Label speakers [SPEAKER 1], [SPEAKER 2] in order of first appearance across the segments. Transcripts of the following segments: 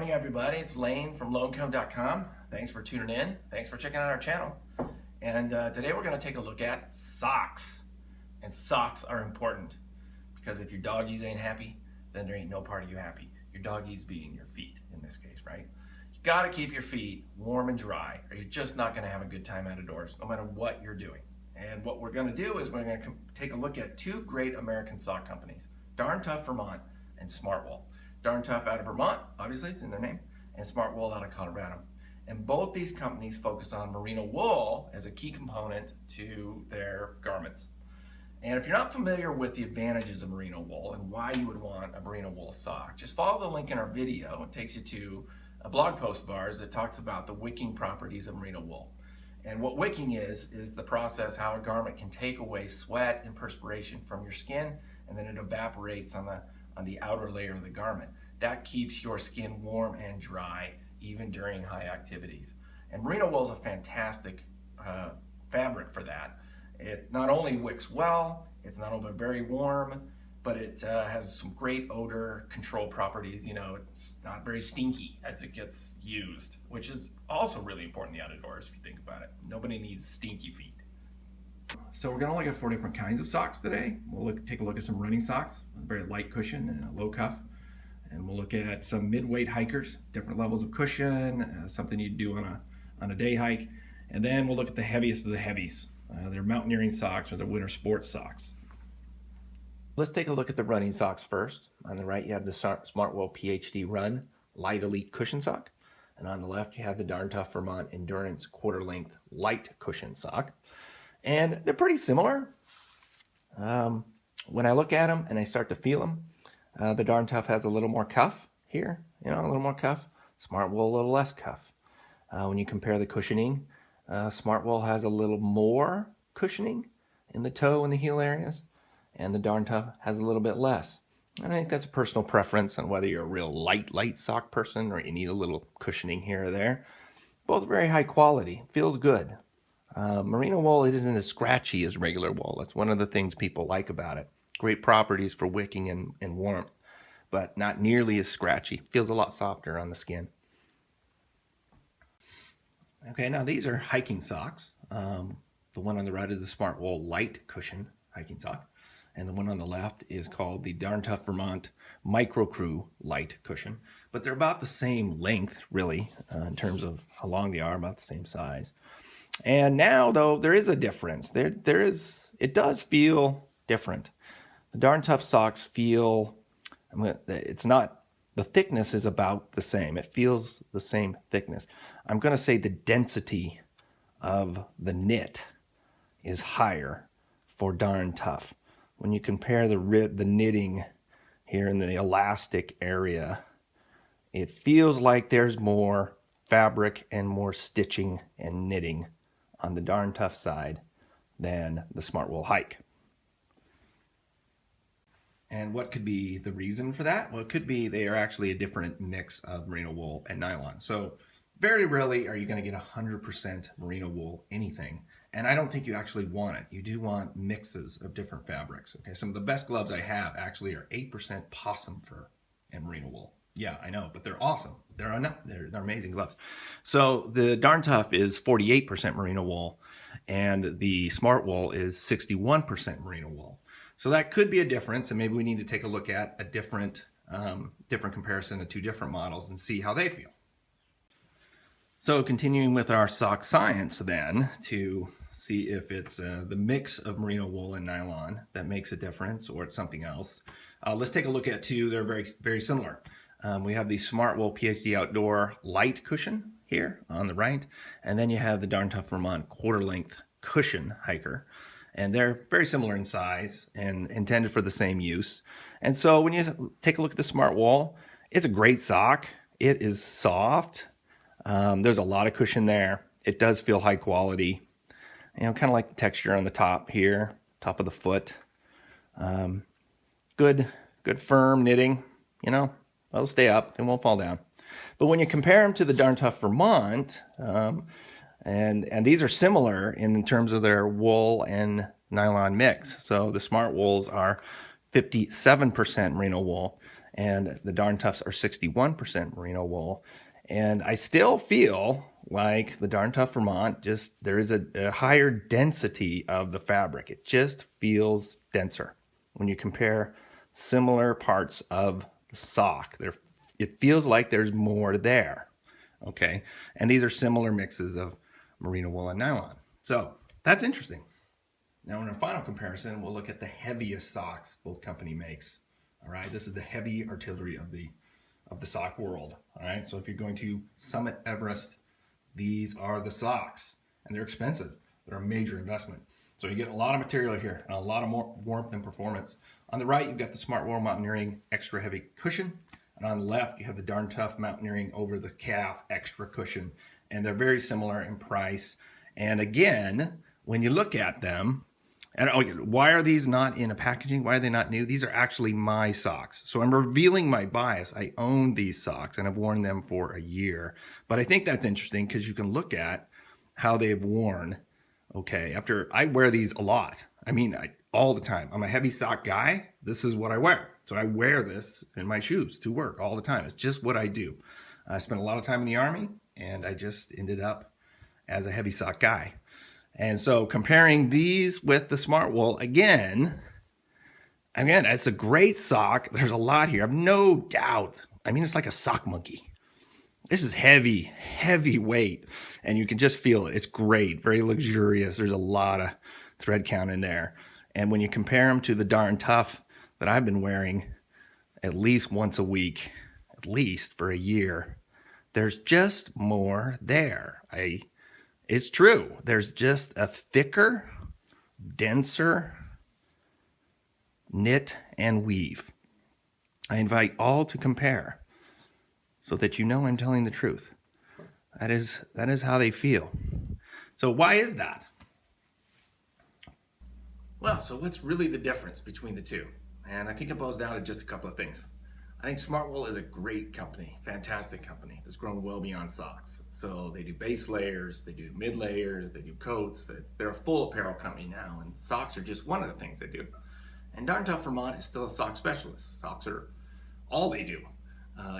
[SPEAKER 1] morning, everybody. It's Lane from lowcome.com. Thanks for tuning in. Thanks for checking out our channel. And today we're going to take a look at socks. And socks are important because if your doggies ain't happy, then there ain't no part of you happy. Your doggies being your feet in this case, right? You got to keep your feet warm and dry, or you're just not going to have a good time out of doors, no matter what you're doing. And what we're going to do is we're going to take a look at two great American sock companies, Darn Tough Vermont and Smartwool. Darn Tough out of Vermont, obviously it's in their name, and Smartwool out of Colorado. And both these companies focus on merino wool as a key component to their garments. And if you're not familiar with the advantages of merino wool and why you would want a merino wool sock, just follow the link in our video. It takes you to a blog post of ours that talks about the wicking properties of merino wool. And what wicking is the process how a garment can take away sweat and perspiration from your skin, and then it evaporates on the outer layer of the garment. That keeps your skin warm and dry even during high activities. And merino wool is a fantastic fabric for that. It not only wicks well, it's not only very warm, but it has some great odor control properties. You know, it's not very stinky as it gets used, which is also really important in the outdoors if you think about it. Nobody needs stinky feet. So we're gonna look at 4 different kinds of socks today. We'll take a look at some running socks, a very light cushion and a low cuff. And we'll look at some mid-weight hikers, different levels of cushion, something you'd do on a day hike. And then we'll look at the heaviest of the heavies. They're mountaineering socks or the winter sports socks. Let's take a look at the running socks first. On the right, you have the Smartwool PhD Run Light Elite Cushion Sock. And on the left, you have the Darn Tough Vermont Endurance Quarter Length Light Cushion Sock. And they're pretty similar. When I look at them and I start to feel them, the Darn Tough has a little more cuff here, a little more cuff. Smartwool a little less cuff. When you compare the cushioning, Smartwool has a little more cushioning in the toe and the heel areas, and the Darn Tough has a little bit less. And I think that's a personal preference on whether you're a real light sock person or you need a little cushioning here or there. Both very high quality, feels good. Merino wool isn't as scratchy as regular wool. That's one of the things people like about it. Great properties for wicking and warmth, but not nearly as scratchy. Feels a lot softer on the skin. Okay, now these are hiking socks. The one on the right is the Smartwool Light Cushion hiking sock, and the one on the left is called the Darn Tough Vermont Micro Crew Light Cushion. But they're about the same length, really, in terms of how long they are, about the same size. And now, though, there is a difference. It does feel different. The Darn Tough socks feel, it's not, the thickness is about the same. It feels the same thickness. I'm going to say the density of the knit is higher for Darn Tough. When you compare the knitting here in the elastic area, it feels like there's more fabric and more stitching and knitting on the Darn Tough side than the Smartwool Hike. And what could be the reason for that? Well, it could be they are actually a different mix of merino wool and nylon. So very rarely are you going to get 100% merino wool anything. And I don't think you actually want it. You do want mixes of different fabrics. Okay, some of the best gloves I have actually are 8% possum fur and merino wool. Yeah, I know, but they're awesome. They're amazing gloves. So the Darn Tough is 48% merino wool, and the Smartwool is 61% merino wool. So that could be a difference, and maybe we need to take a look at a different comparison of two different models and see how they feel. So continuing with our sock science then, to see if it's the mix of merino wool and nylon that makes a difference or it's something else. Let's take a look at two that are very, very similar. We have the Smartwool PhD Outdoor Light Cushion here on the right, and then you have the Darn Tough Vermont Quarter Length Cushion Hiker. And they're very similar in size and intended for the same use. And so when you take a look at the Smartwool, it's a great sock. It is soft. There's a lot of cushion there. It does feel high quality. Kind of like the texture on the top here, top of the foot. Good firm knitting. It'll stay up and won't fall down. But when you compare them to the Darn Tough Vermont, and these are similar in terms of their wool and nylon mix. So the Smartwools are 57% merino wool, and the Darn Toughs are 61% merino wool. And I still feel like the Darn Tough Vermont, there is a higher density of the fabric. It just feels denser when you compare similar parts of the sock. It feels like there's more there, okay? And these are similar mixes of merino wool and nylon. So that's interesting. Now in our final comparison, we'll look at the heaviest socks both company makes. All right, this is the heavy artillery of the sock world. All right, so if you're going to summit Everest, these are the socks, and they're expensive. They're a major investment. So you get a lot of material here and a lot of more warmth and performance. On the right, you've got the Smartwool Mountaineering extra heavy cushion, and on the left, you have the Darn Tough Mountaineering over the calf extra cushion, and they're very similar in price. And again, when you look at them, and why are these not in a packaging? Why are they not new? These are actually my socks. So I'm revealing my bias. I own these socks and I've worn them for a year. But I think that's interesting because you can look at how they've worn, okay, after I wear these a lot. I mean, all the time. I'm a heavy sock guy. This is what I wear. So I wear this in my shoes to work all the time. It's just what I do. I spent a lot of time in the Army and I just ended up as a heavy sock guy. And so comparing these with the Smartwool, again, it's a great sock. There's a lot here. I have no doubt. I mean, it's like a sock monkey. This is heavy, heavy weight, and you can just feel it. It's great, very luxurious. There's a lot of thread count in there. And when you compare them to the Darn Tough that I've been wearing at least once a week, at least for a year, there's just more there. It's true. There's just a thicker, denser knit and weave. I invite all to compare so that you know I'm telling the truth. That is how they feel. So why is that? Well, so what's really the difference between the two? And I think it boils down to just a couple of things. I think Smartwool is a great company, fantastic company that's grown well beyond socks. So they do base layers, they do mid layers, they do coats. They're a full apparel company now, and socks are just one of the things they do. And Darn Tough Vermont is still a sock specialist. Socks are all they do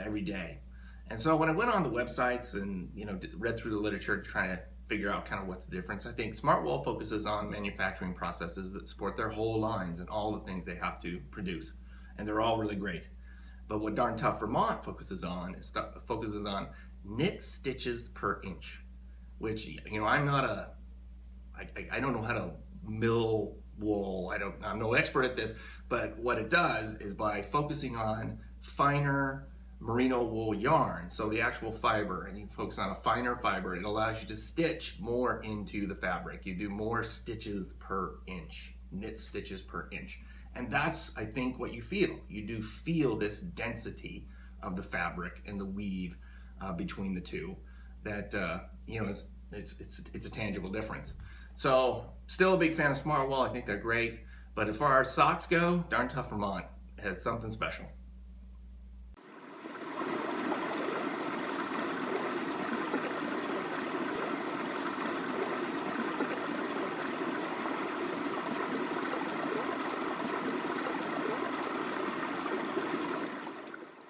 [SPEAKER 1] every day. And so when I went on the websites and read through the literature to try to figure out kind of what's the difference, I think Smartwool focuses on manufacturing processes that support their whole lines and all the things they have to produce, and they're all really great. But what Darn Tough Vermont focuses on knit stitches per inch, which I'm not I don't know how to mill wool. I'm no expert at this, but what it does is by focusing on finer merino wool yarn, so the actual fiber, and you focus on a finer fiber, it allows you to stitch more into the fabric. You do more stitches per inch, knit stitches per inch. And that's, I think, what you feel. You do feel this density of the fabric and the weave between the two. That it's a tangible difference. So, still a big fan of Smartwool. I think they're great. But as far as socks go, Darn Tough Vermont has something special.